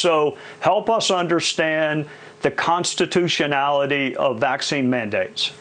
So help us understand the constitutionality of vaccine mandates.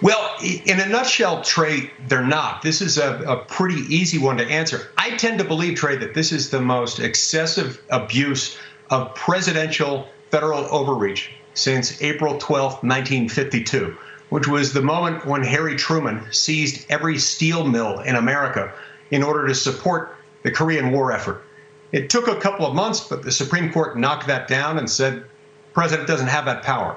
Well, in a nutshell, Trey, they're not. This is a pretty easy one to answer. I tend to believe, Trey, that this is the most excessive abuse of presidential federal overreach since April 12th, 1952, which was the moment when Harry Truman seized every steel mill in America in order to support the Korean War effort. It took a couple of months, but the Supreme Court knocked that down and said the president doesn't have that power.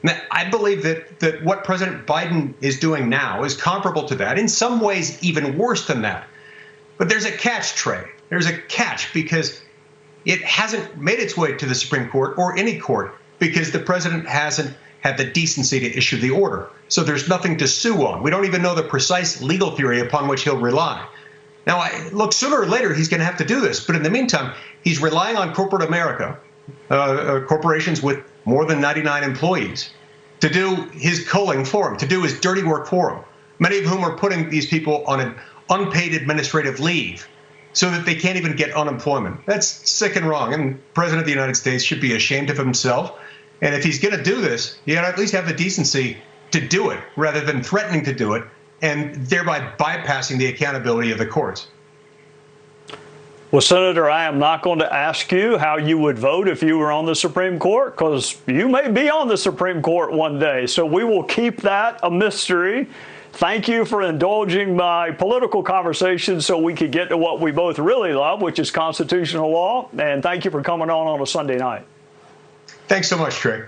Now, I believe that what President Biden is doing now is comparable to that, in some ways even worse than that. But there's a catch, Trey. There's a catch because it hasn't made its way to the Supreme Court or any court because the president hasn't had the decency to issue the order. So there's nothing to sue on. We don't even know the precise legal theory upon which he'll rely. Now, look, sooner or later, he's going to have to do this. But in the meantime, he's relying on corporate America, corporations with more than 99 employees, to do his culling for him, to do his dirty work for him, many of whom are putting these people on an unpaid administrative leave so that they can't even get unemployment. That's sick and wrong. And the President of the United States should be ashamed of himself. And if he's going to do this, he ought to at least have the decency to do it rather than threatening to do it and thereby bypassing the accountability of the courts. Well, Senator, I am not going to ask you how you would vote if you were on the Supreme Court, because you may be on the Supreme Court one day. So we will keep that a mystery. Thank you for indulging my political conversation so we could get to what we both really love, which is constitutional law. And thank you for coming on a Sunday night. Thanks so much, Trey.